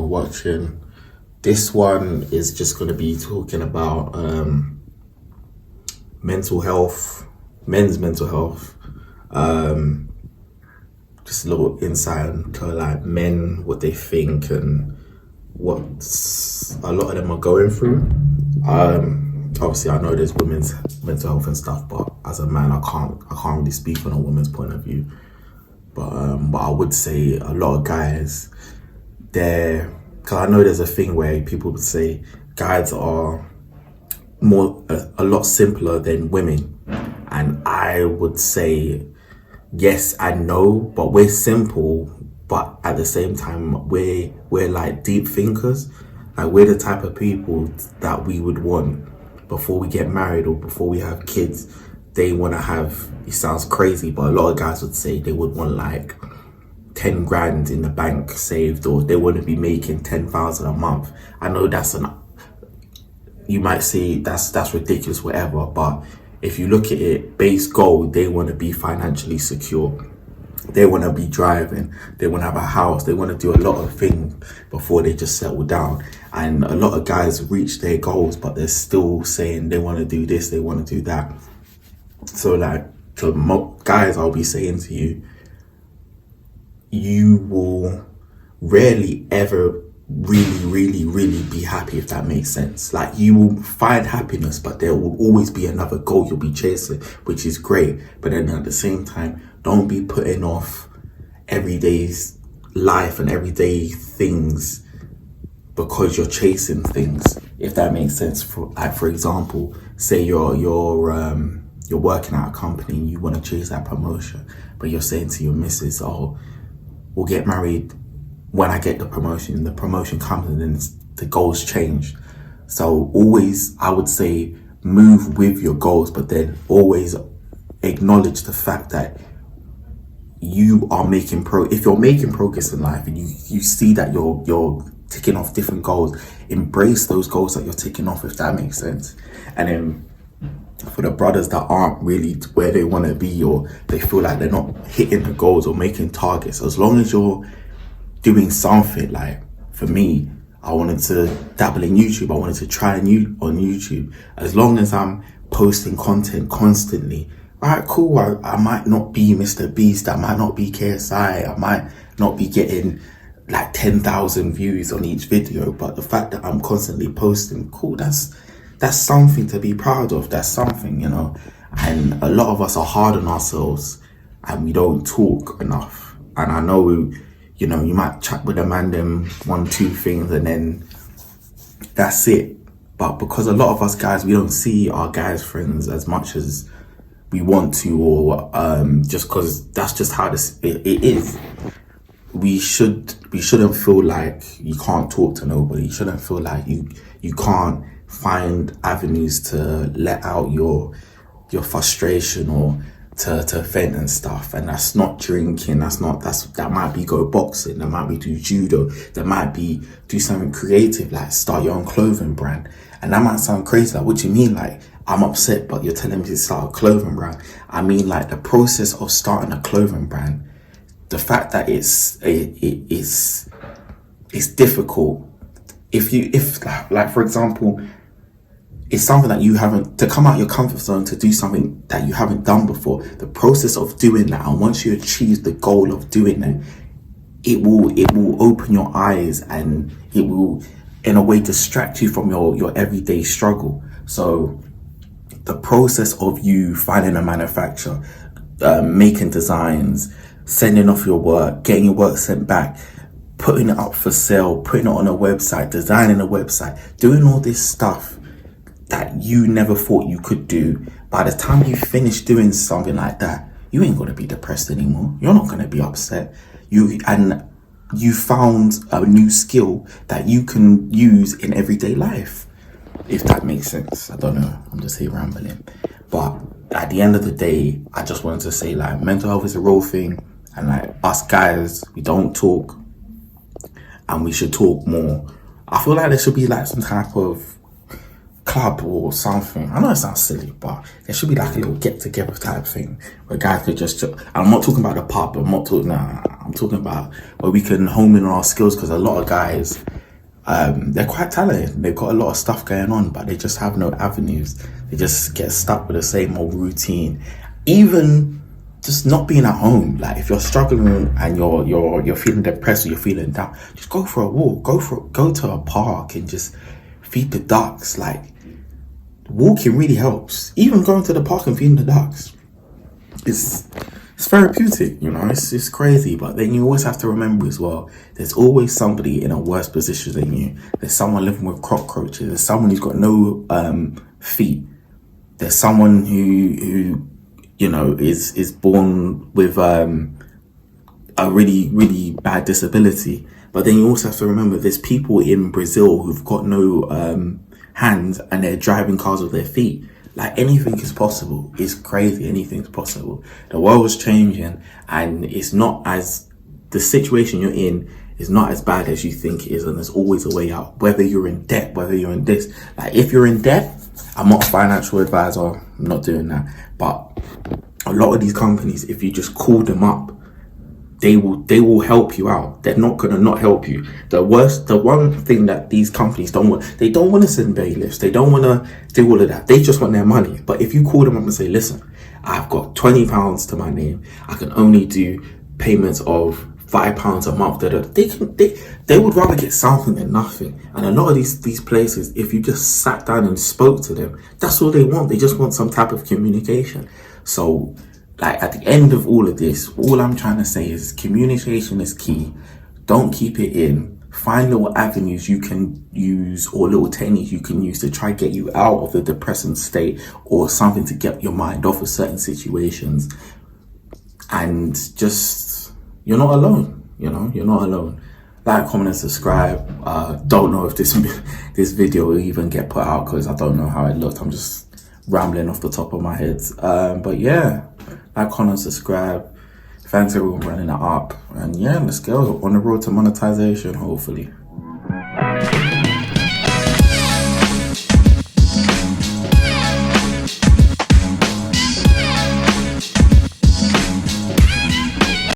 watching. This one is just going to be talking about mental health, men's mental health. Just a little insight into like men, what they think and what a lot of them are going through. Obviously I know there's women's mental health and stuff, but as a man I can't really speak on a woman's point of view. But I would say a lot of guys, because I know there's a thing where people would say guys are a lot simpler than women, and I would say yes and no, but we're simple, but at the same time we're like deep thinkers. Like we're the type of people that we would want before we get married or before we have kids. They want to have, it sounds crazy, but a lot of guys would say they would want like 10 grand in the bank saved, or they want to be making 10,000 a month. I know you might say that's ridiculous, whatever, but if you look at it, base goal, they want to be financially secure. They want to be driving, they want to have a house, they want to do a lot of things before they just settle down. And a lot of guys reach their goals, but they're still saying they want to do this, they want to do that. So like, to guys, I'll be saying to you, you will rarely ever really be happy, if that makes sense. Like you will find happiness, but there will always be another goal you'll be chasing, which is great. But then at the same time, don't be putting off everyday's life and everyday things because you're chasing things, if that makes sense. For example, say you're working at a company and you want to chase that promotion, but you're saying to your missus, oh, we'll get married when I get the promotion comes, and then the goals change. So always, I would say, move with your goals, but then always acknowledge the fact that you are making if you're making progress in life and you see that you're ticking off different goals, embrace those goals that you're ticking off, if that makes sense. And then for the brothers that aren't really where they want to be, or they feel like they're not hitting the goals or making targets, as long as you're doing something, like for me, I wanted to dabble in YouTube, I wanted to try on YouTube. As long as I'm posting content constantly, alright, cool, I might not be Mr. Beast, I might not be KSI, I might not be getting like 10,000 views on each video, but the fact that I'm constantly posting, cool, that's something to be proud of. That's something, you know. And a lot of us are hard on ourselves and we don't talk enough. And I know, you know, you might chat with a man, them 1-2 things, and then that's it. But because a lot of us guys, we don't see our guys' friends as much as we want to, or just because that's just how it is. We shouldn't feel like you can't talk to nobody. You shouldn't feel like you can't find avenues to let out your frustration or to vent and stuff. And that's not drinking, that might be go boxing, that might be do judo, that might be do something creative, like start your own clothing brand. And that might sound crazy, like what do you mean, like I'm upset but you're telling me to start a clothing brand? I mean, like the process of starting a clothing brand, the fact that it's difficult. If like for example, it's something that you haven't, to come out your comfort zone, to do something that you haven't done before, the process of doing that, and once you achieve the goal of doing it, it will open your eyes, and it will in a way distract you from your everyday struggle. So the process of you finding a manufacturer, making designs, sending off your work, getting your work sent back, putting it up for sale, putting it on a website, designing a website, doing all this stuff that you never thought you could do. By the time you finish doing something like that, you ain't gonna be depressed anymore. You're not gonna be upset. You found a new skill that you can use in everyday life, if that makes sense. I don't know, I'm just here rambling. But at the end of the day, I just wanted to say, like, mental health is a real thing, and like us guys, we don't talk, and we should talk more. I feel like there should be like some type of club or something. I know it sounds silly, but there should be like a little get together type thing where guys could just chill. And I'm not talking about the pub, I'm not talking I'm talking about where we can hone in on our skills, because a lot of guys, they're quite talented. They've got a lot of stuff going on, but they just have no avenues. They just get stuck with the same old routine. Even just not being at home. Like if you're struggling and you're feeling depressed or you're feeling down, just go for a walk. Go to a park and just feed the ducks. Like walking really helps. Even going to the park and feeding the ducks, it's therapeutic, you know. It's crazy, but then you always have to remember as well, there's always somebody in a worse position than you. There's someone living with cockroaches. There's someone who's got no feet. There's someone who you know is born with a really, really bad disability. But then you also have to remember there's people in Brazil who've got no hands and they're driving cars with their feet. Like anything is possible. It's crazy. Anything's possible. The world is changing, and it's not as, the situation you're in is not as bad as you think it is, and there's always a way out. Whether you're in debt, whether you're in this, like if you're in debt, I'm not a financial advisor. I'm not doing that. But a lot of these companies, if you just call them up, they will help you out. They're not gonna not help you. The one thing that these companies don't want, they don't want to send bailiffs. They don't want to do all of that. They just want their money. But if you call them up and say, listen, I've got £20 to my name, I can only do payments of £5 a month, they would rather get something than nothing. And a lot of these places, if you just sat down and spoke to them, that's all they want. They just want some type of communication. So like at the end of all of this, all I'm trying to say is communication is key. Don't keep it in. Find little avenues you can use, or little techniques you can use to try get you out of the depressing state, or something to get your mind off of certain situations. And just, you're not alone, you know, you're not alone. Like, comment and subscribe. Don't know if this video will even get put out, because I don't know how it looked. I'm just rambling off the top of my head. But yeah, like, comment and subscribe. Thanks everyone for running it up. And yeah, let's go on the road to monetization, hopefully.